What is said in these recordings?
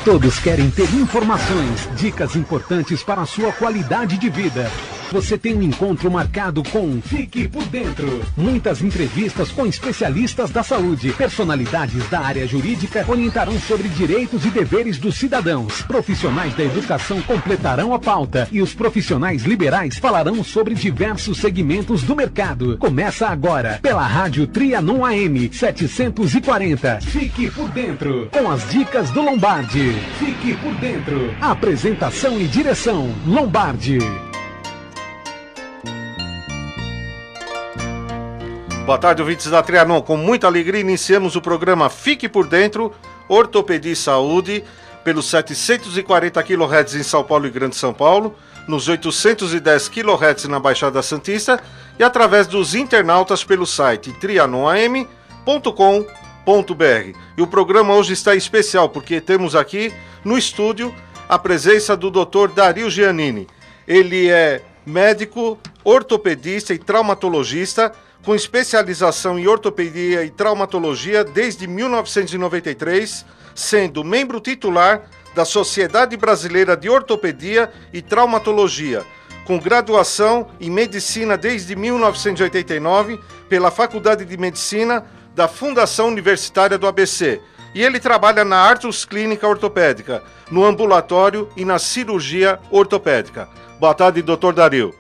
Todos querem ter informações, dicas importantes para a sua qualidade de vida. Você tem um encontro marcado com Fique por Dentro. Muitas entrevistas com especialistas da saúde. Personalidades da área jurídica orientarão sobre direitos e deveres dos cidadãos. Profissionais da educação completarão a pauta. E os profissionais liberais falarão sobre diversos segmentos do mercado. Começa agora, pela Rádio Trianon AM 740. Fique por Dentro, com as dicas do Lombardi. Fique por Dentro. Apresentação e direção, Lombardi. Boa tarde, ouvintes da Trianon. Com muita alegria iniciamos o programa Fique por Dentro, Ortopedia e Saúde, pelos 740 kHz em São Paulo e Grande São Paulo, nos 810 kHz na Baixada Santista e através dos internautas pelo site trianonam.com.br. E o programa hoje está especial porque temos aqui no estúdio a presença do Dr. Dario Giannini. Ele é médico, ortopedista e traumatologista, com especialização em ortopedia e traumatologia desde 1993, sendo membro titular da Sociedade Brasileira de Ortopedia e Traumatologia, com graduação em Medicina desde 1989 pela Faculdade de Medicina da Fundação Universitária do ABC. E ele trabalha na Artus Clínica Ortopédica, no ambulatório e na cirurgia ortopédica. Boa tarde, Dr. Dario.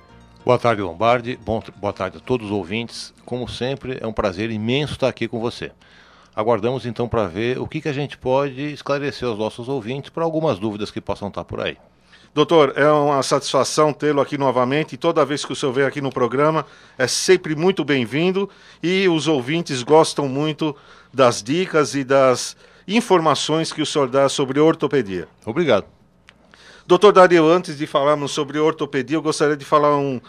Boa tarde, Lombardi. Boa tarde a todos os ouvintes. Como sempre, é um prazer imenso estar aqui com você. Aguardamos então para ver o que a gente pode esclarecer aos nossos ouvintes para algumas dúvidas que possam estar por aí. Doutor, é uma satisfação tê-lo aqui novamente e toda vez que o senhor vem aqui no programa é sempre muito bem-vindo e os ouvintes gostam muito das dicas e das informações que o senhor dá sobre ortopedia. Obrigado. Doutor Dario, antes de falarmos sobre ortopedia, eu gostaria de falar um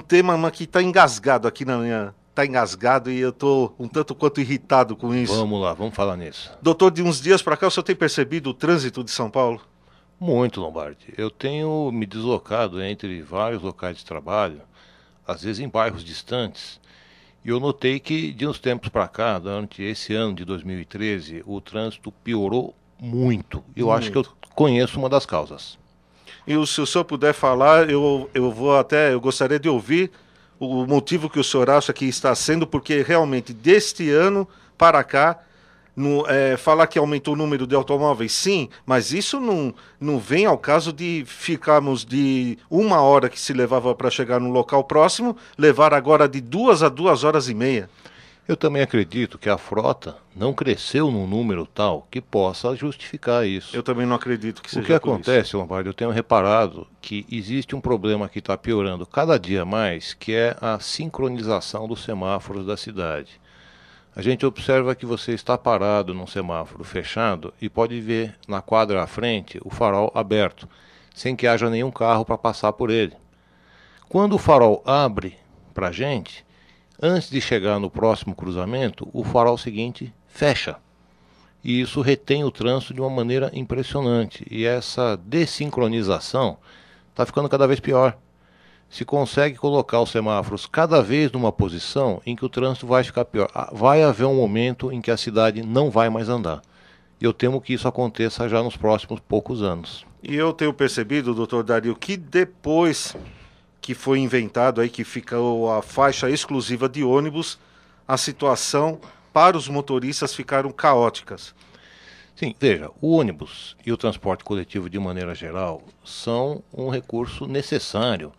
tema que está engasgado aqui na minha... Está engasgado e eu estou um tanto quanto irritado com isso. Vamos lá, vamos falar nisso. Doutor, de uns dias para cá, o senhor tem percebido o trânsito de São Paulo? Muito, Lombardi. Eu tenho me deslocado entre vários locais de trabalho, às vezes em bairros distantes, e eu notei que de uns tempos para cá, durante esse ano de 2013, o trânsito piorou muito. Eu acho que eu conheço uma das causas. E se o senhor puder falar, eu gostaria de ouvir o motivo que o senhor acha que está sendo, porque realmente deste ano para cá, falar que aumentou o número de automóveis, sim, mas isso não vem ao caso de ficarmos de 1 hora que se levava para chegar no local próximo, levar agora de 2 a 2 horas e meia. Eu também acredito que a frota não cresceu num número tal que possa justificar isso. Eu também não acredito que seja por isso. O que acontece, Lombardi, eu tenho reparado que existe um problema que está piorando cada dia mais, que é a sincronização dos semáforos da cidade. A gente observa que você está parado num semáforo fechado e pode ver na quadra à frente o farol aberto, sem que haja nenhum carro para passar por ele. Quando o farol abre para a gente, antes de chegar no próximo cruzamento, o farol seguinte fecha. E isso retém o trânsito de uma maneira impressionante. E essa desincronização está ficando cada vez pior. Se consegue colocar os semáforos cada vez numa posição em que o trânsito vai ficar pior. Vai haver um momento em que a cidade não vai mais andar. E eu temo que isso aconteça já nos próximos poucos anos. E eu tenho percebido, doutor Dario, que depois que foi inventado aí, que ficou a faixa exclusiva de ônibus, a situação para os motoristas ficaram caóticas. Sim, veja, o ônibus e o transporte coletivo de maneira geral são um recurso necessário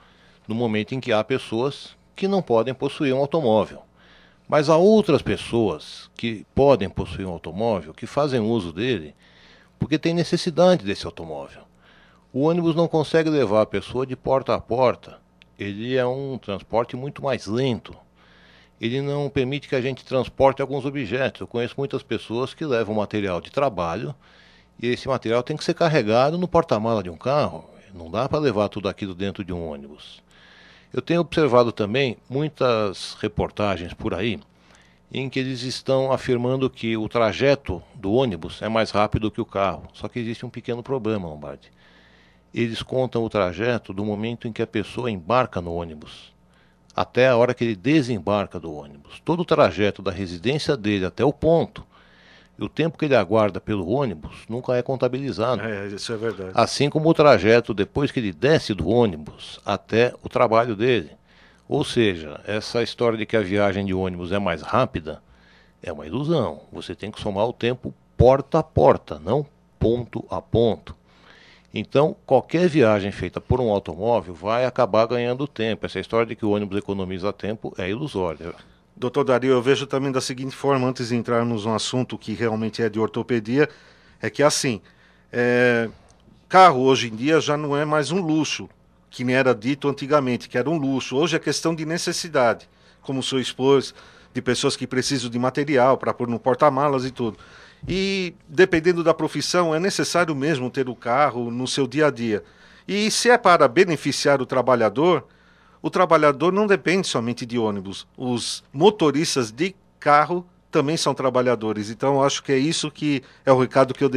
no momento em que há pessoas que não podem possuir um automóvel. Mas há outras pessoas que podem possuir um automóvel, que fazem uso dele, porque têm necessidade desse automóvel. O ônibus não consegue levar a pessoa de porta a porta. Ele é um transporte muito mais lento. Ele não permite que a gente transporte alguns objetos. Eu conheço muitas pessoas que levam material de trabalho e esse material tem que ser carregado no porta-mala de um carro. Não dá para levar tudo aquilo dentro de um ônibus. Eu tenho observado também muitas reportagens por aí em que eles estão afirmando que o trajeto do ônibus é mais rápido que o carro. Só que existe um pequeno problema, Lombardi. Eles contam o trajeto do momento em que a pessoa embarca no ônibus até a hora que ele desembarca do ônibus. Todo o trajeto da residência dele até o ponto E o tempo que ele aguarda pelo ônibus nunca é contabilizado. Isso é verdade. Assim como o trajeto depois que ele desce do ônibus até o trabalho dele. Ou seja, essa história de que a viagem de ônibus é mais rápida é uma ilusão. Você tem que somar o tempo porta a porta, não ponto a ponto. Então, qualquer viagem feita por um automóvel vai acabar ganhando tempo. Essa história de que o ônibus economiza tempo é ilusória. Doutor Dario, eu vejo também da seguinte forma, antes de entrarmos num assunto que realmente é de ortopedia, é que assim, carro hoje em dia já não é mais um luxo, que nem era dito antigamente, que era um luxo. Hoje é questão de necessidade, como o senhor expôs, de pessoas que precisam de material para pôr no porta-malas e tudo. E, dependendo da profissão, é necessário mesmo ter o carro no seu dia a dia. E se é para beneficiar o trabalhador não depende somente de ônibus. Os motoristas de carro também são trabalhadores. Então, eu acho que é isso que é o recado que eu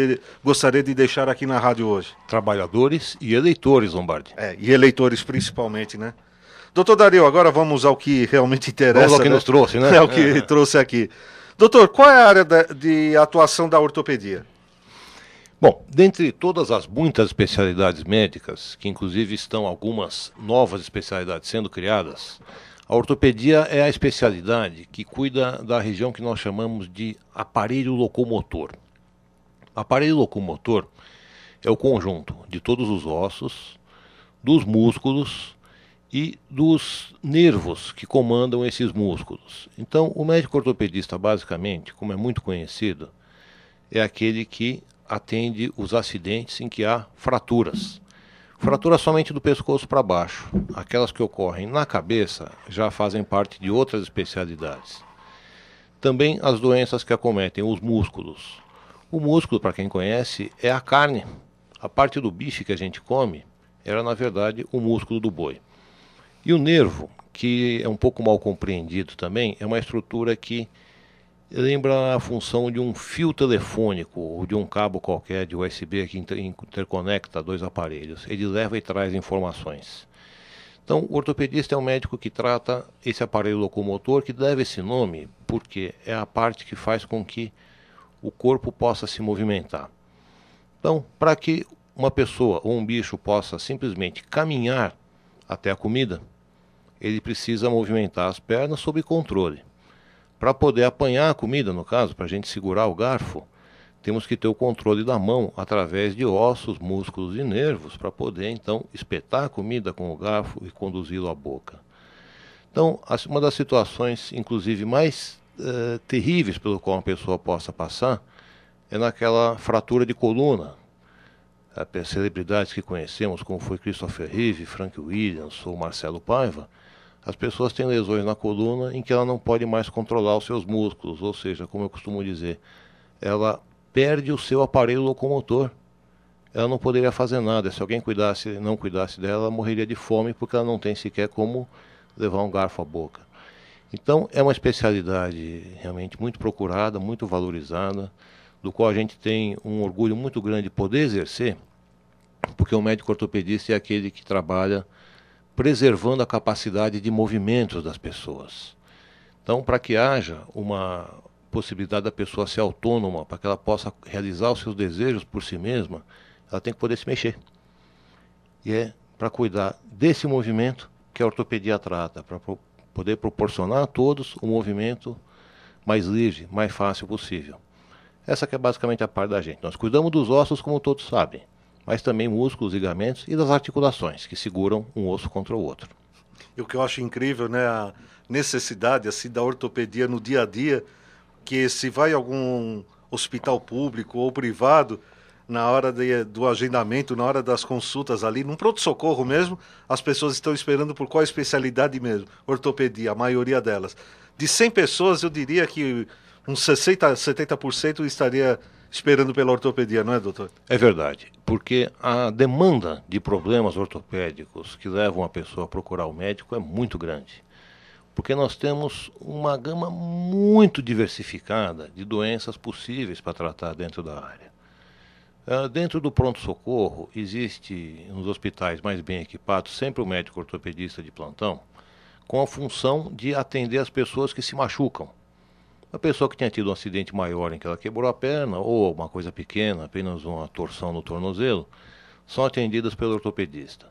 gostaria de deixar aqui na rádio hoje. Trabalhadores e eleitores, Lombardi. E eleitores principalmente, né? Doutor Dario, agora vamos ao que realmente interessa. Vamos ao que nos trouxe, né? É o que trouxe aqui. Doutor, qual é a área de atuação da ortopedia? Bom, dentre todas as muitas especialidades médicas, que inclusive estão algumas novas especialidades sendo criadas, a ortopedia é a especialidade que cuida da região que nós chamamos de aparelho locomotor. Aparelho locomotor é o conjunto de todos os ossos, dos músculos e dos nervos que comandam esses músculos. Então, o médico ortopedista, basicamente, como é muito conhecido, é aquele que atende os acidentes em que há fraturas. Fraturas somente do pescoço para baixo. Aquelas que ocorrem na cabeça já fazem parte de outras especialidades. Também as doenças que acometem os músculos. O músculo, para quem conhece, é a carne. A parte do bife que a gente come era, na verdade, o músculo do boi. E o nervo, que é um pouco mal compreendido também, é uma estrutura que lembra a função de um fio telefônico ou de um cabo qualquer de USB que interconecta dois aparelhos. Ele leva e traz informações. Então, o ortopedista é um médico que trata esse aparelho locomotor, que deve esse nome porque é a parte que faz com que o corpo possa se movimentar. Então, para que uma pessoa ou um bicho possa simplesmente caminhar até a comida, ele precisa movimentar as pernas sob controle. Para poder apanhar a comida, no caso, para a gente segurar o garfo, temos que ter o controle da mão através de ossos, músculos e nervos para poder, então, espetar a comida com o garfo e conduzi-lo à boca. Então, uma das situações, inclusive, mais terríveis pelo qual uma pessoa possa passar é naquela fratura de coluna. Celebridades que conhecemos, como foi Christopher Reeve, Frank Williams ou Marcelo Paiva, as pessoas têm lesões na coluna em que ela não pode mais controlar os seus músculos, ou seja, como eu costumo dizer, ela perde o seu aparelho locomotor. Ela não poderia fazer nada. Se alguém não cuidasse dela, ela morreria de fome porque ela não tem sequer como levar um garfo à boca. Então, é uma especialidade realmente muito procurada, muito valorizada, do qual a gente tem um orgulho muito grande de poder exercer, porque o médico ortopedista é aquele que trabalha preservando a capacidade de movimentos das pessoas. Então, para que haja uma possibilidade da pessoa ser autônoma, para que ela possa realizar os seus desejos por si mesma, ela tem que poder se mexer. E é para cuidar desse movimento que a ortopedia trata, para poder proporcionar a todos o movimento mais livre, mais fácil possível. Essa que é basicamente a parte da gente. Nós cuidamos dos ossos, como todos sabem, mas também músculos, ligamentos e das articulações, que seguram um osso contra o outro. E o que eu acho incrível, né, a necessidade assim, da ortopedia no dia a dia, que se vai a algum hospital público ou privado, na hora do agendamento, na hora das consultas ali, num pronto-socorro mesmo, as pessoas estão esperando por qual especialidade mesmo? Ortopedia, a maioria delas. De 100 pessoas, eu diria que uns 60%, 70% estaria esperando pela ortopedia, não é, doutor? É verdade, porque a demanda de problemas ortopédicos que levam a pessoa a procurar o médico é muito grande. Porque nós temos uma gama muito diversificada de doenças possíveis para tratar dentro da área. Dentro do pronto-socorro, existe, nos hospitais mais bem equipados, sempre o médico ortopedista de plantão, com a função de atender as pessoas que se machucam. A pessoa que tinha tido um acidente maior em que ela quebrou a perna, ou uma coisa pequena, apenas uma torção no tornozelo, são atendidas pelo ortopedista.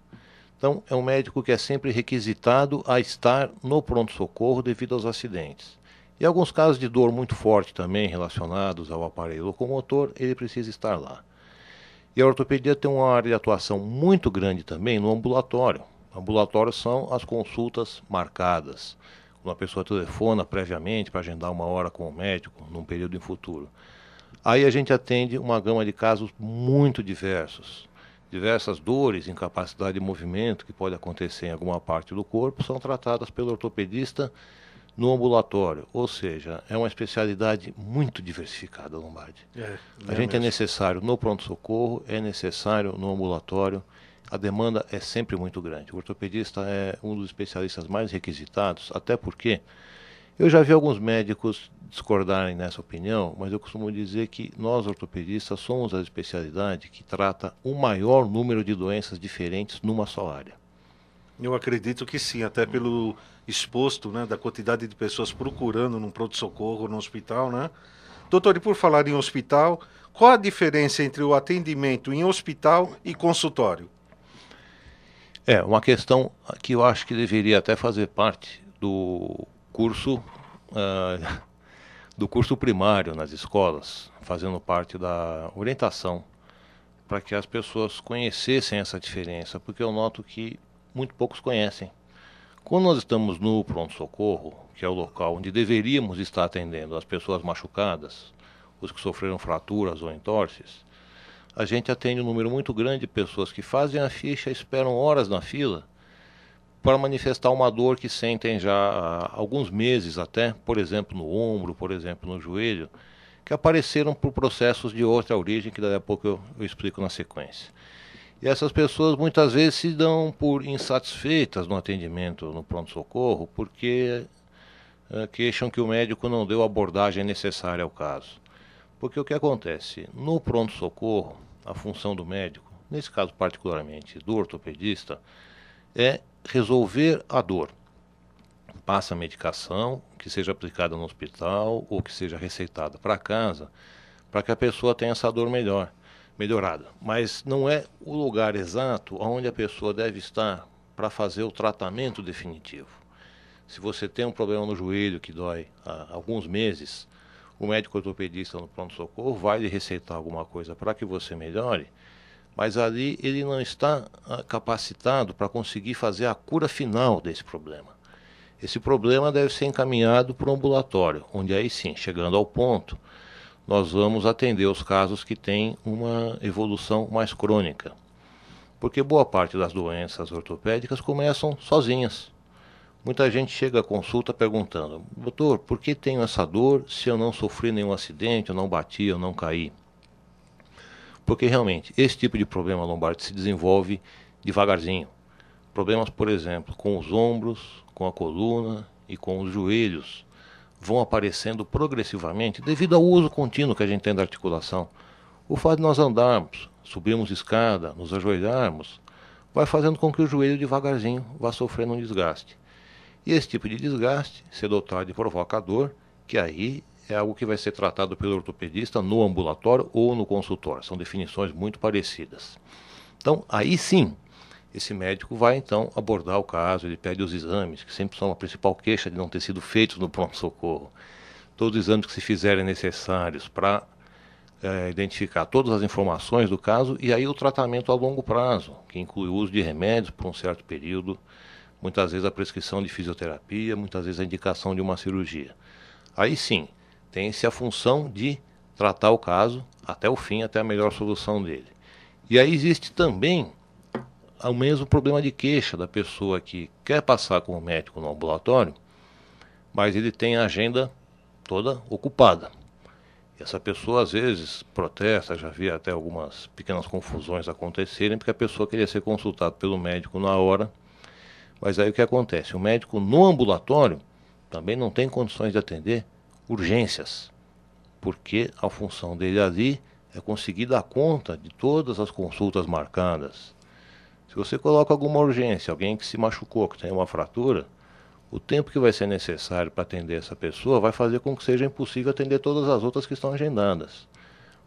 Então, é um médico que é sempre requisitado a estar no pronto-socorro devido aos acidentes. Em alguns casos de dor muito forte também, relacionados ao aparelho locomotor, ele precisa estar lá. E a ortopedia tem uma área de atuação muito grande também no ambulatório. Ambulatórios são as consultas marcadas. Quando a pessoa telefona previamente para agendar uma hora com o médico, num período em futuro. Aí a gente atende uma gama de casos muito diversos. Diversas dores, incapacidade de movimento que pode acontecer em alguma parte do corpo são tratadas pelo ortopedista no ambulatório. Ou seja, é uma especialidade muito diversificada, Lombardi. A gente é necessário no pronto-socorro, é necessário no ambulatório. A demanda é sempre muito grande. O ortopedista é um dos especialistas mais requisitados, até porque eu já vi alguns médicos discordarem nessa opinião, mas eu costumo dizer que nós, ortopedistas, somos a especialidade que trata o maior número de doenças diferentes numa só área. Eu acredito que sim, até pelo exposto, né, da quantidade de pessoas procurando num pronto-socorro, no hospital, né? Doutor, e por falar em hospital, qual a diferença entre o atendimento em hospital e consultório? É uma questão que eu acho que deveria até fazer parte do curso primário nas escolas, fazendo parte da orientação para que as pessoas conhecessem essa diferença, porque eu noto que muito poucos conhecem. Quando nós estamos no pronto-socorro, que é o local onde deveríamos estar atendendo as pessoas machucadas, os que sofreram fraturas ou entorses, a gente atende um número muito grande de pessoas que fazem a ficha, esperam horas na fila para manifestar uma dor que sentem já há alguns meses até, por exemplo no ombro, por exemplo no joelho, que apareceram por processos de outra origem, que daqui a pouco eu explico na sequência. E essas pessoas muitas vezes se dão por insatisfeitas no atendimento no pronto-socorro, porque queixam que o médico não deu a abordagem necessária ao caso. Porque o que acontece? No pronto-socorro, a função do médico, nesse caso particularmente do ortopedista, é resolver a dor. Passa a medicação que seja aplicada no hospital ou que seja receitada para casa, para que a pessoa tenha essa dor melhorada. Mas não é o lugar exato onde a pessoa deve estar para fazer o tratamento definitivo. Se você tem um problema no joelho que dói há alguns meses, o médico ortopedista no pronto-socorro vai lhe receitar alguma coisa para que você melhore, mas ali ele não está capacitado para conseguir fazer a cura final desse problema. Esse problema deve ser encaminhado para o ambulatório, onde aí sim, chegando ao ponto, nós vamos atender os casos que têm uma evolução mais crônica. Porque boa parte das doenças ortopédicas começam sozinhas. Muita gente chega à consulta perguntando: doutor, por que tenho essa dor se eu não sofri nenhum acidente, eu não bati, eu não caí? Porque realmente esse tipo de problema lombar se desenvolve devagarzinho. Problemas, por exemplo, com os ombros, com a coluna e com os joelhos vão aparecendo progressivamente devido ao uso contínuo que a gente tem da articulação. O fato de nós andarmos, subirmos escada, nos ajoelharmos, vai fazendo com que o joelho devagarzinho vá sofrendo um desgaste. E esse tipo de desgaste, cedo ou tarde, provoca dor, que aí é algo que vai ser tratado pelo ortopedista no ambulatório ou no consultório. São definições muito parecidas. Então, aí sim, esse médico vai então abordar o caso, ele pede os exames, que sempre são a principal queixa de não ter sido feitos no pronto-socorro. Todos os exames que se fizerem necessários para identificar todas as informações do caso, e aí o tratamento a longo prazo, que inclui o uso de remédios por um certo período, muitas vezes a prescrição de fisioterapia, muitas vezes a indicação de uma cirurgia. Aí sim, tem-se a função de tratar o caso até o fim, até a melhor solução dele. E aí existe também o mesmo problema de queixa da pessoa que quer passar com o médico no ambulatório, mas ele tem a agenda toda ocupada. E essa pessoa às vezes protesta, já vi até algumas pequenas confusões acontecerem, porque a pessoa queria ser consultada pelo médico na hora. Mas aí o que acontece? O médico no ambulatório também não tem condições de atender urgências, porque a função dele ali é conseguir dar conta de todas as consultas marcadas. Se você coloca alguma urgência, alguém que se machucou, que tem uma fratura, O tempo que vai ser necessário para atender essa pessoa vai fazer com que seja impossível atender todas as outras que estão agendadas.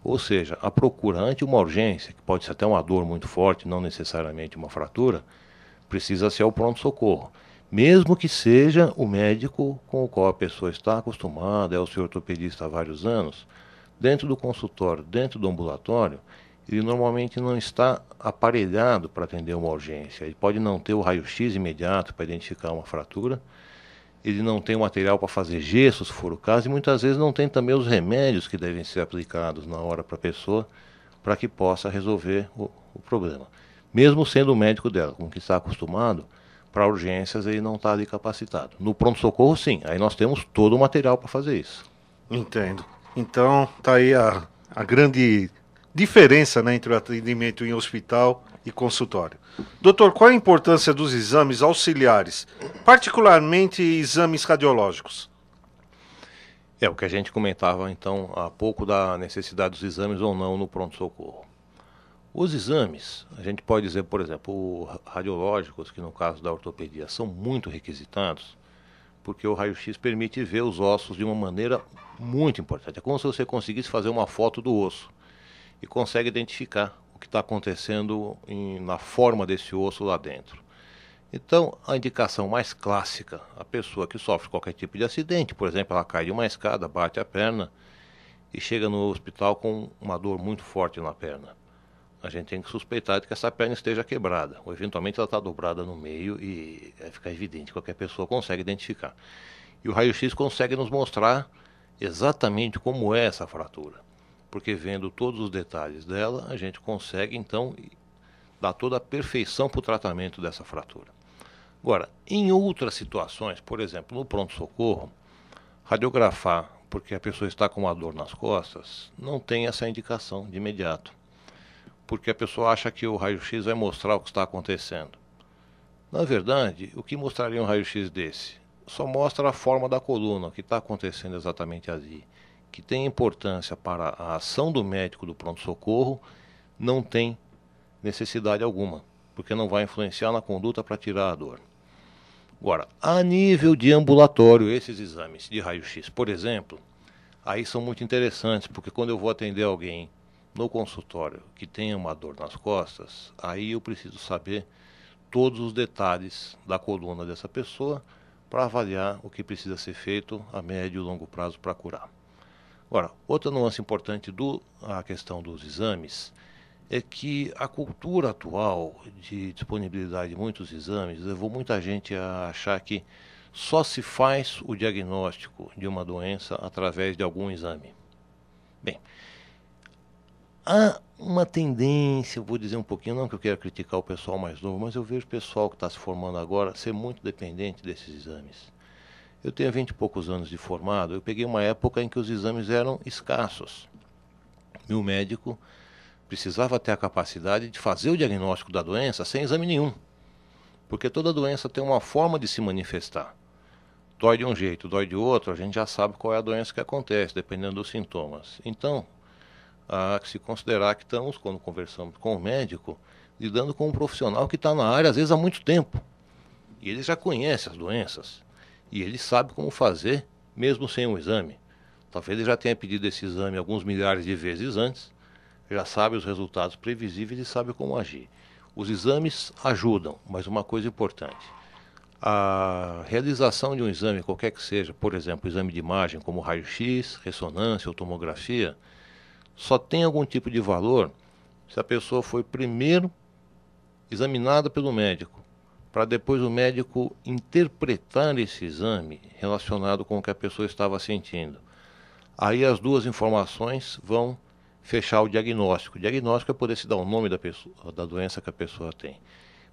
Ou seja, a procura ante uma urgência, que pode ser até uma dor muito forte, não necessariamente uma fratura, precisa ser ao pronto-socorro. Mesmo que seja o médico com o qual a pessoa está acostumada, é o seu ortopedista há vários anos, dentro do consultório, dentro do ambulatório, ele normalmente não está aparelhado para atender uma urgência. Ele pode não ter o raio-x imediato para identificar uma fratura, ele não tem o material para fazer gesso, se for o caso, e muitas vezes não tem também os remédios que devem ser aplicados na hora para a pessoa, para que possa resolver o problema. Mesmo sendo o médico dela, com que está acostumado, para urgências ele não está ali capacitado. No pronto-socorro, sim, aí nós temos todo o material para fazer isso. Entendo. Então, tá aí a grande diferença, né, entre o atendimento em hospital e consultório. Doutor, qual a importância dos exames auxiliares, particularmente exames radiológicos? É o que a gente comentava, então, há pouco da necessidade dos exames ou não no pronto-socorro. Os exames, a gente pode dizer, por exemplo, radiológicos, que no caso da ortopedia são muito requisitados, porque o raio-x permite ver os ossos de uma maneira muito importante. É como se você conseguisse fazer uma foto do osso e consegue identificar o que está acontecendo na forma desse osso lá dentro. Então, a indicação mais clássica, a pessoa que sofre qualquer tipo de acidente, por exemplo, ela cai de uma escada, bate a perna e chega no hospital com uma dor muito forte na perna. A gente tem que suspeitar de que essa perna esteja quebrada, ou eventualmente ela está dobrada no meio e fica evidente, qualquer pessoa consegue identificar. E o raio-x consegue nos mostrar exatamente como é essa fratura, porque vendo todos os detalhes dela, a gente consegue então dar toda a perfeição para o tratamento dessa fratura. Agora, em outras situações, por exemplo, no pronto-socorro, radiografar porque a pessoa está com uma dor nas costas, não tem essa indicação de imediato, porque a pessoa acha que o raio-x vai mostrar o que está acontecendo. Na verdade, o que mostraria um raio-x desse? Só mostra a forma da coluna, o que está acontecendo exatamente ali. Que tem importância para a ação do médico do pronto-socorro, não tem necessidade alguma, porque não vai influenciar na conduta para tirar a dor. Agora, a nível de ambulatório, esses exames de raio-x, por exemplo, aí são muito interessantes, porque quando eu vou atender alguém no consultório que tenha uma dor nas costas, aí eu preciso saber todos os detalhes da coluna dessa pessoa para avaliar o que precisa ser feito a médio e longo prazo para curar. Agora, outra nuance importante da questão dos exames é que a cultura atual de disponibilidade de muitos exames levou muita gente a achar que só se faz o diagnóstico de uma doença através de algum exame. Bem, há uma tendência, eu vou dizer um pouquinho, não que eu queira criticar o pessoal mais novo, mas eu vejo o pessoal que está se formando agora ser muito dependente desses exames. Eu tenho 20 e poucos anos de formado, eu peguei uma época em que os exames eram escassos. E o médico precisava ter a capacidade de fazer o diagnóstico da doença sem exame nenhum. Porque toda doença tem uma forma de se manifestar. Dói de um jeito, dói de outro, a gente já sabe qual é a doença que acontece, dependendo dos sintomas. Então, há que se considerar que estamos, quando conversamos com o médico, lidando com um profissional que está na área, às vezes, há muito tempo. E ele já conhece as doenças. E ele sabe como fazer, mesmo sem um exame. Talvez ele já tenha pedido esse exame alguns milhares de vezes antes, já sabe os resultados previsíveis e sabe como agir. Os exames ajudam, mas uma coisa importante, a realização de um exame, qualquer que seja, por exemplo, exame de imagem como raio-x, ressonância ou tomografia, só tem algum tipo de valor se a pessoa foi primeiro examinada pelo médico, para depois o médico interpretar esse exame relacionado com o que a pessoa estava sentindo. Aí as duas informações vão fechar o diagnóstico. O diagnóstico é poder se dar o nome da doença que a pessoa tem.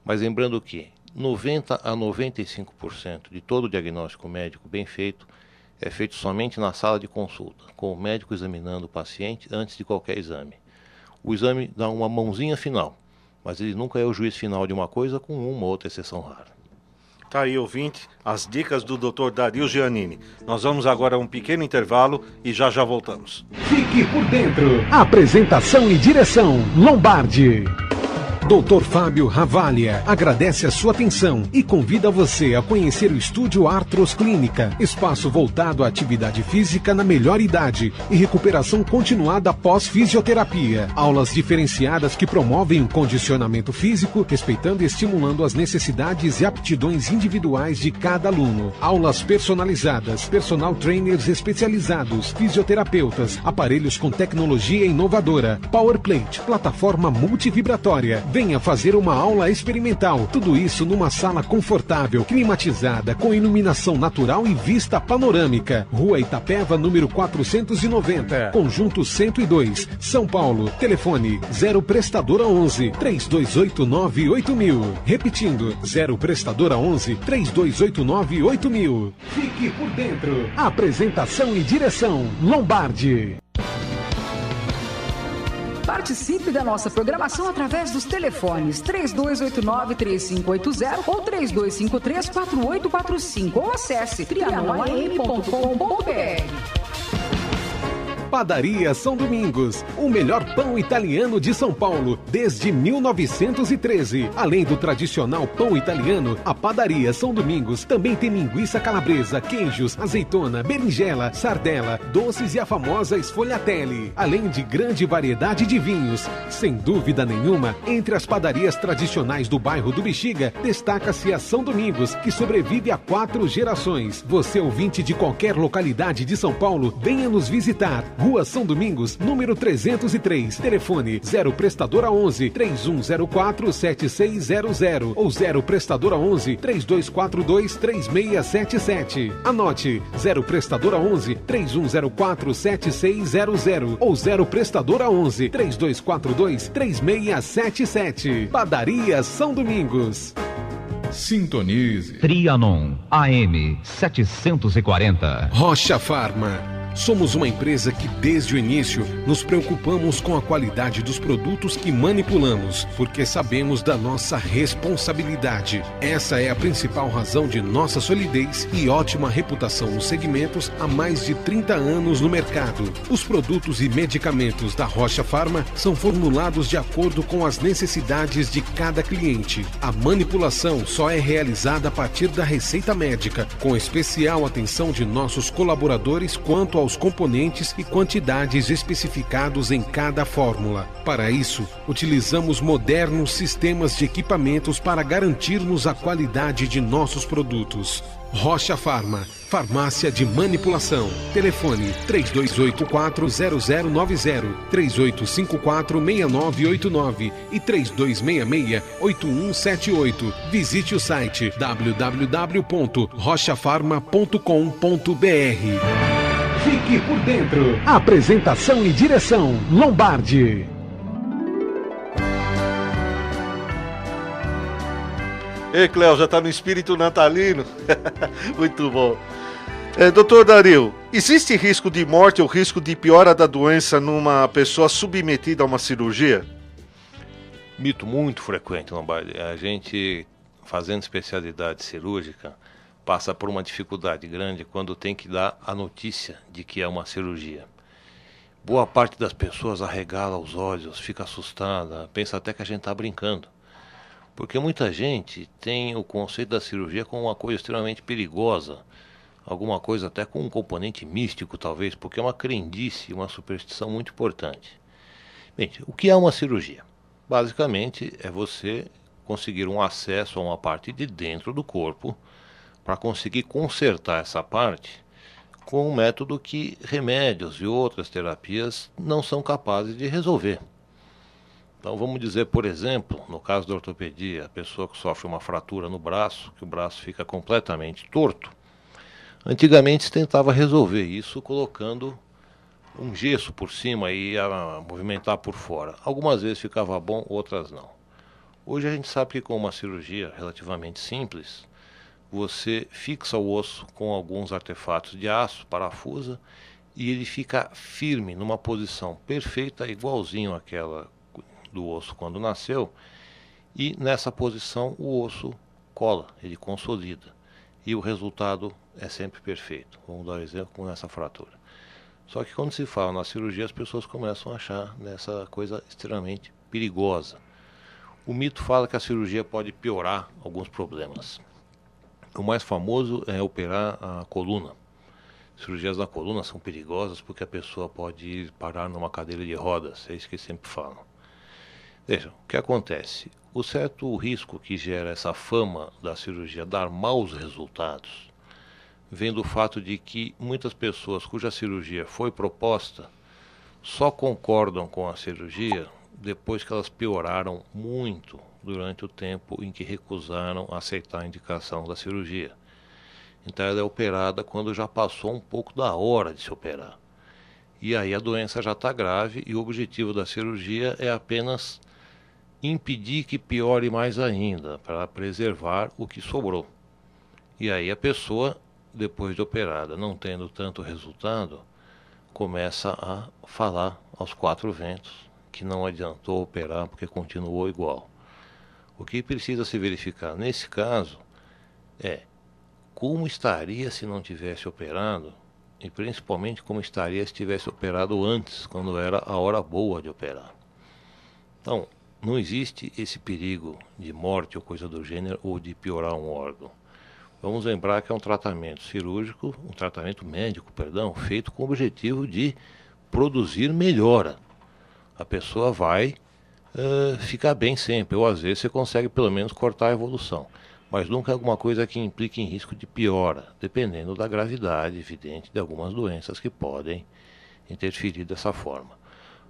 Mas lembrando que 90 a 95% de todo o diagnóstico médico bem feito é feito somente na sala de consulta, com o médico examinando o paciente antes de qualquer exame. O exame dá uma mãozinha final, mas ele nunca é o juiz final de uma coisa, com uma ou outra exceção rara. Tá aí, ouvinte, as dicas do Dr. Dario Giannini. Nós vamos agora a um pequeno intervalo e já voltamos. Fique por dentro. Apresentação e direção, Lombardi. Dr. Fábio Ravalia agradece a sua atenção e convida você a conhecer o Estúdio Artros Clínica, espaço voltado à atividade física na melhor idade e recuperação continuada após fisioterapia. Aulas diferenciadas que promovem o condicionamento físico, respeitando e estimulando as necessidades e aptidões individuais de cada aluno. Aulas personalizadas, personal trainers especializados, fisioterapeutas, aparelhos com tecnologia inovadora, Power Plate, plataforma multivibratória. Venha fazer uma aula experimental. Tudo isso numa sala confortável, climatizada, com iluminação natural e vista panorâmica. Rua Itapeva, número 490, Conjunto 102, São Paulo. Telefone 0 Prestadora 11 3289 8000. Repetindo, 0 Prestadora 11 3289 8000. Fique por dentro. Apresentação e direção Lombardi. Participe da nossa programação através dos telefones 3289-3580 ou 3253-4845 ou acesse trianoam.com.br. Padaria São Domingos, o melhor pão italiano de São Paulo desde 1913. Além do tradicional pão italiano, a Padaria São Domingos também tem linguiça calabresa, queijos, azeitona, berinjela, sardela, doces e a famosa sfogliatelle. Além de grande variedade de vinhos. Sem dúvida nenhuma, entre as padarias tradicionais do bairro do Bexiga, destaca-se a São Domingos, que sobrevive a 4 gerações. Você, ouvinte de qualquer localidade de São Paulo, venha nos visitar. Rua São Domingos, número 303. Telefone 0 Prestadora 11 3104 7600 ou 0 Prestadora 11 3242 3677. Anote 0 Prestadora 11 3104 7600 ou 0 Prestadora 11 3242 3677. Padaria São Domingos. Sintonize Trianon AM 740. Rocha Farma. Somos uma empresa que desde o início nos preocupamos com a qualidade dos produtos que manipulamos, porque sabemos da nossa responsabilidade. Essa é a principal razão de nossa solidez e ótima reputação nos segmentos há mais de 30 anos no mercado. Os produtos e medicamentos da Rocha Farma são formulados de acordo com as necessidades de cada cliente. A manipulação só é realizada a partir da receita médica, com especial atenção de nossos colaboradores quanto aos componentes e quantidades especificados em cada fórmula. Para isso, utilizamos modernos sistemas de equipamentos para garantirmos a qualidade de nossos produtos. Rocha Farma, farmácia de manipulação. Telefone 3284-0090, 3854-6989 e 3266-8178. Visite o site www.rochafarma.com.br. Fique por dentro. Apresentação e direção Lombardi. Ei, Cléo, já tá no espírito natalino? Muito bom. Doutor Dario, existe risco de morte ou risco de piora da doença numa pessoa submetida a uma cirurgia? Mito muito frequente, Lombardi. A gente, fazendo especialidade cirúrgica, passa por uma dificuldade grande quando tem que dar a notícia de que é uma cirurgia. Boa parte das pessoas arregala os olhos, fica assustada, pensa até que a gente está brincando. Porque muita gente tem o conceito da cirurgia como uma coisa extremamente perigosa, alguma coisa até com um componente místico talvez, porque é uma crendice, uma superstição muito importante. Bem, o que é uma cirurgia? Basicamente é você conseguir um acesso a uma parte de dentro do corpo para conseguir consertar essa parte com um método que remédios e outras terapias não são capazes de resolver. Então vamos dizer, por exemplo, no caso da ortopedia, a pessoa que sofre uma fratura no braço, que o braço fica completamente torto. Antigamente se tentava resolver isso colocando um gesso por cima e a movimentar por fora. Algumas vezes ficava bom, outras não. Hoje a gente sabe que com uma cirurgia relativamente simples, você fixa o osso com alguns artefatos de aço, parafusa, e ele fica firme numa posição perfeita, igualzinho àquela do osso quando nasceu, e nessa posição o osso cola, ele consolida, e o resultado é sempre perfeito. Vamos dar um exemplo com essa fratura. Só que quando se fala na cirurgia, as pessoas começam a achar nessa coisa extremamente perigosa. O mito fala que a cirurgia pode piorar alguns problemas. O mais famoso é operar a coluna. Cirurgias da coluna são perigosas porque a pessoa pode ir parar numa cadeira de rodas, é isso que sempre falam. Veja, o que acontece? O certo risco que gera essa fama da cirurgia dar maus resultados vem do fato de que muitas pessoas cuja cirurgia foi proposta só concordam com a cirurgia depois que elas pioraram muito durante o tempo em que recusaram aceitar a indicação da cirurgia. Então ela é operada quando já passou um pouco da hora de se operar. E aí a doença já está grave e o objetivo da cirurgia é apenas impedir que piore mais ainda, para preservar o que sobrou. E aí a pessoa, depois de operada, não tendo tanto resultado, começa a falar aos quatro ventos que não adiantou operar porque continuou igual. O que precisa se verificar nesse caso é como estaria se não tivesse operado e principalmente como estaria se tivesse operado antes, quando era a hora boa de operar. Então, não existe esse perigo de morte ou coisa do gênero ou de piorar um órgão. Vamos lembrar que é um tratamento cirúrgico, um tratamento médico, feito com o objetivo de produzir melhora. A pessoa vai ficar bem sempre, ou às vezes você consegue pelo menos cortar a evolução. Mas nunca alguma coisa que implique em risco de piora, dependendo da gravidade evidente de algumas doenças que podem interferir dessa forma.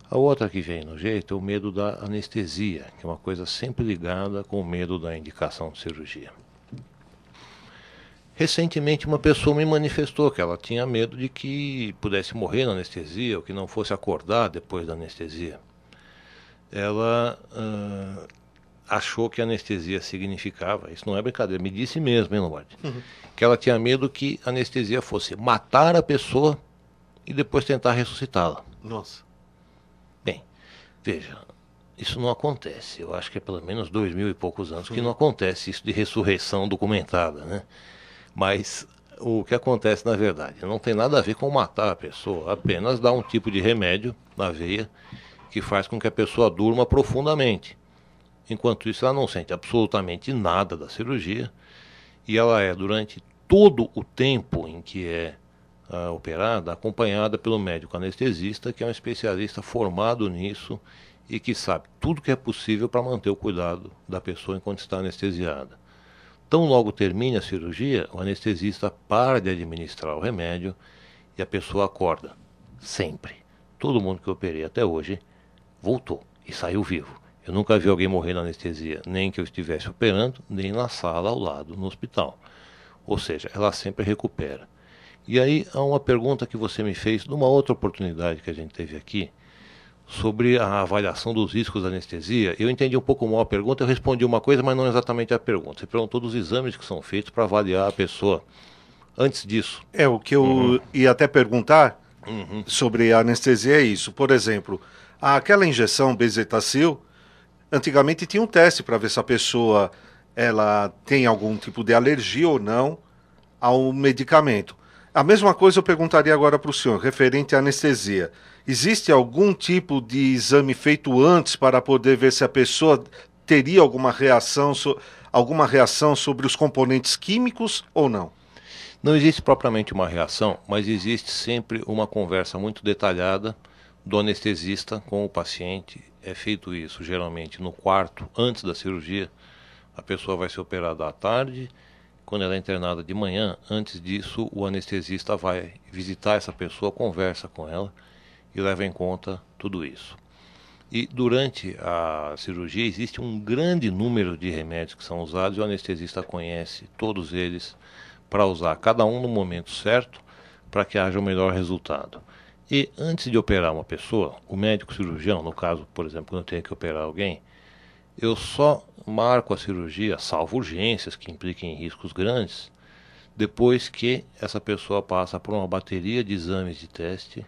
A outra que vem no jeito é o medo da anestesia, que é uma coisa sempre ligada com o medo da indicação de cirurgia. Recentemente uma pessoa me manifestou que ela tinha medo de que pudesse morrer na anestesia ou que não fosse acordar depois da anestesia. Ela achou que a anestesia significava, isso não é brincadeira, me disse mesmo, hein, Lombardi? Que ela tinha medo que a anestesia fosse matar a pessoa e depois tentar ressuscitá-la. Nossa. Bem, veja, isso não acontece. Eu acho que é pelo menos 2000 e poucos anos que não acontece isso de ressurreição documentada, né? Mas o que acontece na verdade não tem nada a ver com matar a pessoa, apenas dar um tipo de remédio na veia que faz com que a pessoa durma profundamente. Enquanto isso, ela não sente absolutamente nada da cirurgia e ela é, durante todo o tempo em que é operada, acompanhada pelo médico anestesista, que é um especialista formado nisso e que sabe tudo que é possível para manter o cuidado da pessoa enquanto está anestesiada. Tão logo termine a cirurgia, o anestesista para de administrar o remédio e a pessoa acorda. Sempre. Todo mundo que eu operei até hoje voltou e saiu vivo. Eu nunca vi alguém morrer na anestesia, nem que eu estivesse operando, nem na sala ao lado, no hospital. Ou seja, ela sempre recupera. E aí há uma pergunta que você me fez numa outra oportunidade que a gente teve aqui, sobre a avaliação dos riscos da anestesia. Eu entendi um pouco mal a pergunta, eu respondi uma coisa, mas não exatamente a pergunta. Você perguntou dos exames que são feitos para avaliar a pessoa. Antes disso... O que eu ia até perguntar sobre a anestesia é isso. Por exemplo, aquela injeção bezetacil, antigamente tinha um teste para ver se a pessoa ela tem algum tipo de alergia ou não ao medicamento. A mesma coisa eu perguntaria agora para o senhor, referente à anestesia. Existe algum tipo de exame feito antes para poder ver se a pessoa teria alguma reação sobre os componentes químicos ou não? Não existe propriamente uma reação, mas existe sempre uma conversa muito detalhada do anestesista com o paciente. É feito isso geralmente no quarto, antes da cirurgia. A pessoa vai ser operada à tarde. Quando ela é internada de manhã, antes disso, o anestesista vai visitar essa pessoa, conversa com ela e leva em conta tudo isso. E durante a cirurgia existe um grande número de remédios que são usados e o anestesista conhece todos eles para usar cada um no momento certo para que haja o melhor resultado. E antes de operar uma pessoa, o médico cirurgião, no caso, por exemplo, quando eu tenho que operar alguém, eu só marco a cirurgia, salvo urgências que impliquem riscos grandes, depois que essa pessoa passa por uma bateria de exames de teste,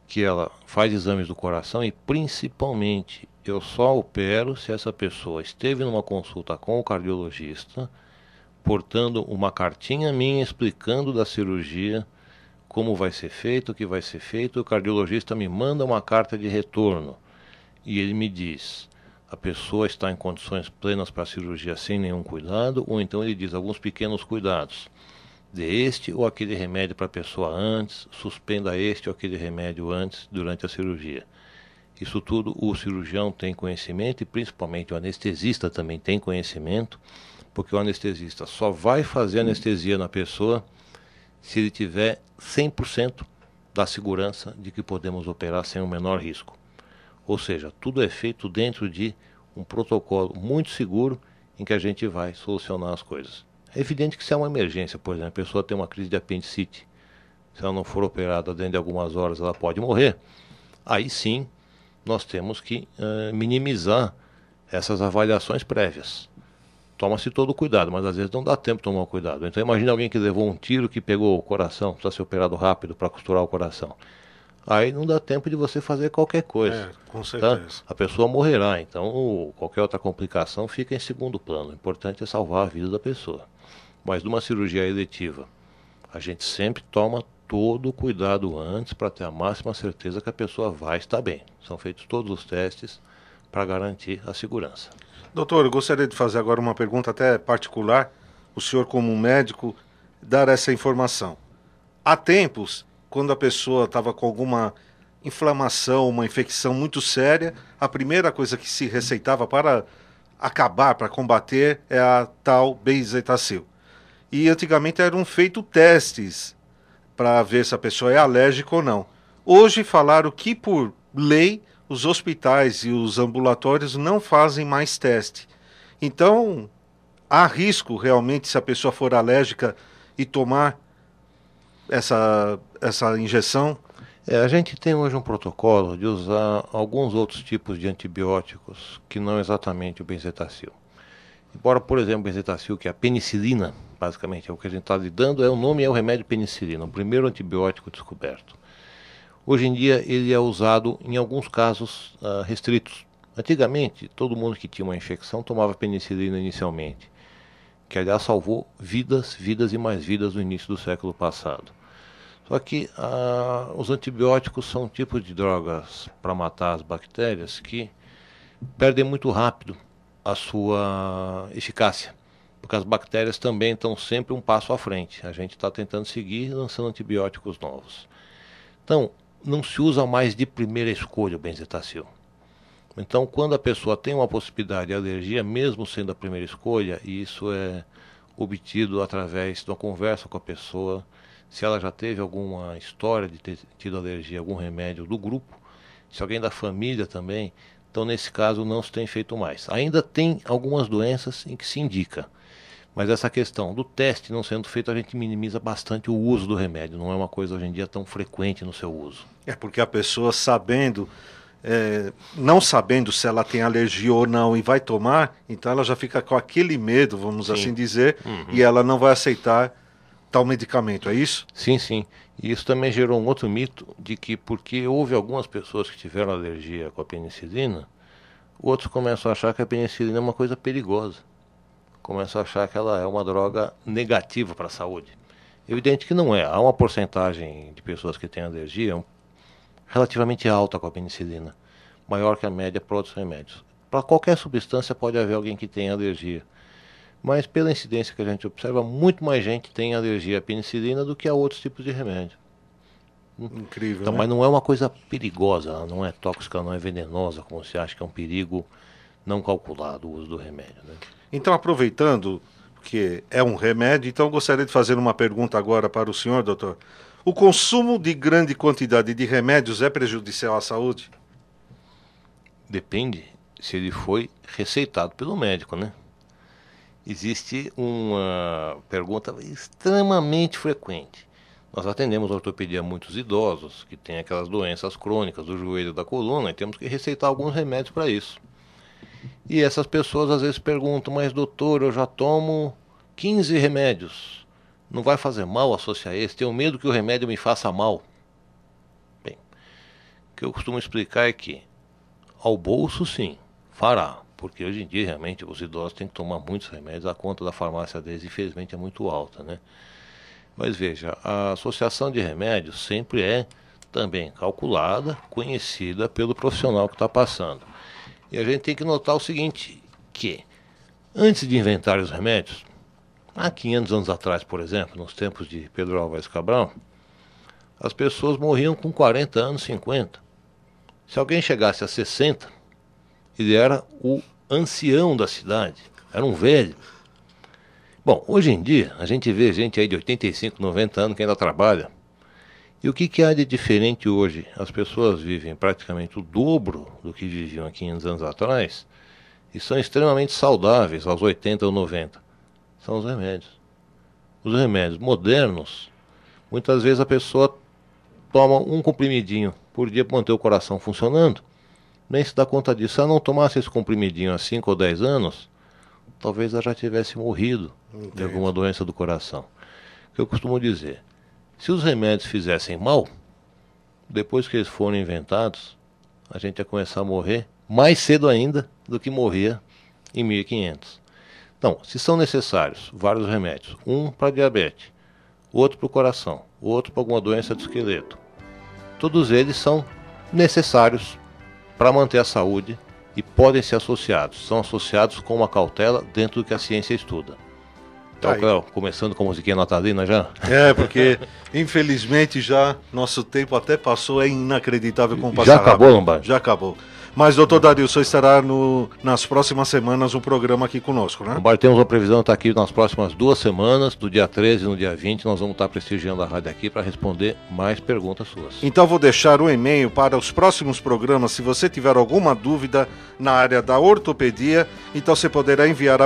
que ela faz exames do coração e principalmente eu só opero se essa pessoa esteve numa consulta com o cardiologista, portando uma cartinha minha explicando da cirurgia, como vai ser feito, o que vai ser feito. O cardiologista me manda uma carta de retorno e ele me diz: a pessoa está em condições plenas para a cirurgia sem nenhum cuidado, ou então ele diz alguns pequenos cuidados. Dê este ou aquele remédio para a pessoa antes, suspenda este ou aquele remédio antes, durante a cirurgia. Isso tudo o cirurgião tem conhecimento e principalmente o anestesista também tem conhecimento, porque o anestesista só vai fazer anestesia na pessoa se ele tiver 100% da segurança de que podemos operar sem o menor risco. Ou seja, tudo é feito dentro de um protocolo muito seguro em que a gente vai solucionar as coisas. É evidente que se é uma emergência, por exemplo, a pessoa tem uma crise de apendicite, se ela não for operada dentro de algumas horas ela pode morrer, aí sim nós temos que minimizar essas avaliações prévias. Toma-se todo o cuidado, mas às vezes não dá tempo de tomar o cuidado. Então imagina alguém que levou um tiro que pegou o coração, precisa ser operado rápido para costurar o coração. Aí não dá tempo de você fazer qualquer coisa. Com certeza. Tá? A pessoa morrerá, então qualquer outra complicação fica em segundo plano. O importante é salvar a vida da pessoa. Mas numa cirurgia eletiva, a gente sempre toma todo o cuidado antes para ter a máxima certeza que a pessoa vai estar bem. São feitos todos os testes para garantir a segurança. Doutor, eu gostaria de fazer agora uma pergunta até particular. O senhor, como médico, dar essa informação. Há tempos, quando a pessoa estava com alguma inflamação, uma infecção muito séria, a primeira coisa que se receitava para acabar, para combater, é a tal benzetacil. E antigamente eram feitos testes para ver se a pessoa é alérgica ou não. Hoje falaram que, por lei, os hospitais e os ambulatórios não fazem mais teste. Então, há risco realmente, se a pessoa for alérgica e tomar essa injeção? A gente tem hoje um protocolo de usar alguns outros tipos de antibióticos que não exatamente o benzetacil. Embora, por exemplo, o benzetacil, que é a penicilina, basicamente, é o que a gente está lidando, o nome é o remédio penicilina, o primeiro antibiótico descoberto. Hoje em dia ele é usado em alguns casos restritos. Antigamente, todo mundo que tinha uma infecção tomava penicilina inicialmente, que aliás salvou vidas e mais vidas no início do século passado. Só que os antibióticos são tipos de drogas para matar as bactérias que perdem muito rápido a sua eficácia, porque as bactérias também estão sempre um passo à frente. A gente está tentando seguir lançando antibióticos novos. Então, não se usa mais de primeira escolha o benzetacil. Então, quando a pessoa tem uma possibilidade de alergia, mesmo sendo a primeira escolha, e isso é obtido através de uma conversa com a pessoa, se ela já teve alguma história de ter tido alergia a algum remédio do grupo, se alguém da família também, então nesse caso não se tem feito mais. Ainda tem algumas doenças em que se indica, mas essa questão do teste não sendo feito, a gente minimiza bastante o uso do remédio, não é uma coisa hoje em dia tão frequente no seu uso. É porque a pessoa sabendo, não sabendo se ela tem alergia ou não e vai tomar, então ela já fica com aquele medo, vamos assim dizer, e ela não vai aceitar tal medicamento, é isso? Sim, sim. E isso também gerou um outro mito de que porque houve algumas pessoas que tiveram alergia com a penicilina, outros começam a achar que a penicilina é uma coisa perigosa. Começam a achar que ela é uma droga negativa para a saúde. Evidente que não é. Há uma porcentagem de pessoas que têm alergia relativamente alta com a penicilina, maior que a média para outros remédios. Para qualquer substância pode haver alguém que tenha alergia. Mas pela incidência que a gente observa, muito mais gente tem alergia à penicilina do que a outros tipos de remédio. Incrível, então, né? Mas não é uma coisa perigosa, ela não é tóxica, não é venenosa, como se acha que é um perigo não calculado o uso do remédio, né? Então, aproveitando que é um remédio, então eu gostaria de fazer uma pergunta agora para o senhor, doutor. O consumo de grande quantidade de remédios é prejudicial à saúde? Depende se ele foi receitado pelo médico, né? Existe uma pergunta extremamente frequente. Nós atendemos a ortopedia a muitos idosos que têm aquelas doenças crônicas do joelho e da coluna e temos que receitar alguns remédios para isso. E essas pessoas às vezes perguntam, mas doutor, eu já tomo 15 remédios, não vai fazer mal associar esse? Tenho medo que o remédio me faça mal. Bem, o que eu costumo explicar é que ao bolso sim, fará. Porque hoje em dia, realmente, os idosos têm que tomar muitos remédios, a conta da farmácia deles, infelizmente, é muito alta, né? Mas veja, a associação de remédios sempre é também calculada, conhecida pelo profissional que está passando. E a gente tem que notar o seguinte, que antes de inventar os remédios, há 500 anos atrás, por exemplo, nos tempos de Pedro Álvares Cabral, as pessoas morriam com 40 anos, 50. Se alguém chegasse a 60, ele era o ancião da cidade, era um velho. Bom, hoje em dia, a gente vê gente aí de 85, 90 anos que ainda trabalha. E o que há de diferente hoje? As pessoas vivem praticamente o dobro do que viviam há 500 anos atrás e são extremamente saudáveis aos 80 ou 90. São os remédios. Os remédios modernos, muitas vezes a pessoa toma um comprimidinho por dia para manter o coração funcionando, nem se dá conta disso. Se ela não tomasse esse comprimidinho há 5 ou 10 anos, talvez ela já tivesse morrido de alguma doença do coração. O que eu costumo dizer, se os remédios fizessem mal, depois que eles foram inventados, a gente ia começar a morrer mais cedo ainda do que morria em 1500. Então, se são necessários vários remédios, um para diabetes, outro para o coração, outro para alguma doença do esqueleto, todos eles são necessários para manter a saúde e podem ser associados. São associados com uma cautela dentro do que a ciência estuda. Então, Cléo, começando com a musiquinha natalina já? Porque infelizmente já nosso tempo até passou, é inacreditável como passa Já acabou, rápido. Lombardi? Já acabou. Mas, doutor Dario, o senhor estará nas próximas semanas um programa aqui conosco, né? Lombardi, temos uma previsão de estar aqui nas próximas 2 semanas, do dia 13 e no dia 20, nós vamos estar prestigiando a rádio aqui para responder mais perguntas suas. Então vou deixar o e-mail para os próximos programas, se você tiver alguma dúvida na área da ortopedia, então você poderá enviar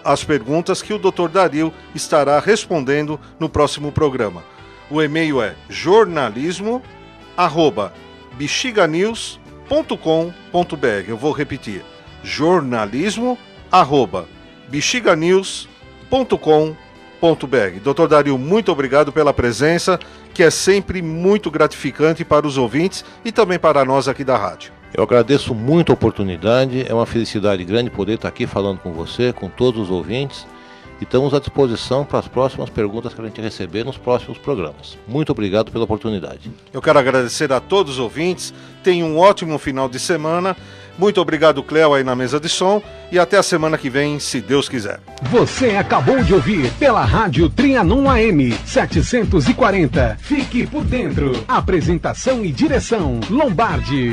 as perguntas que o doutor Dario estará respondendo no próximo programa. O e-mail é jornalismo@bexiganews.com.br. Eu vou repetir, jornalismo@bexiganews.com.br. Doutor Dario, muito obrigado pela presença, que é sempre muito gratificante para os ouvintes e também para nós aqui da rádio. Eu agradeço muito a oportunidade, é uma felicidade grande poder estar aqui falando com você, com todos os ouvintes, e estamos à disposição para as próximas perguntas que a gente receber nos próximos programas. Muito obrigado pela oportunidade. Eu quero agradecer a todos os ouvintes, tenham um ótimo final de semana, muito obrigado, Cléo, aí na mesa de som, e até a semana que vem, se Deus quiser. Você acabou de ouvir pela Rádio Trianon AM 740. Fique por dentro. Apresentação e direção, Lombardi.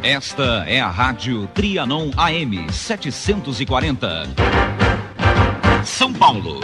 Esta é a Rádio Trianon AM 740. São Paulo.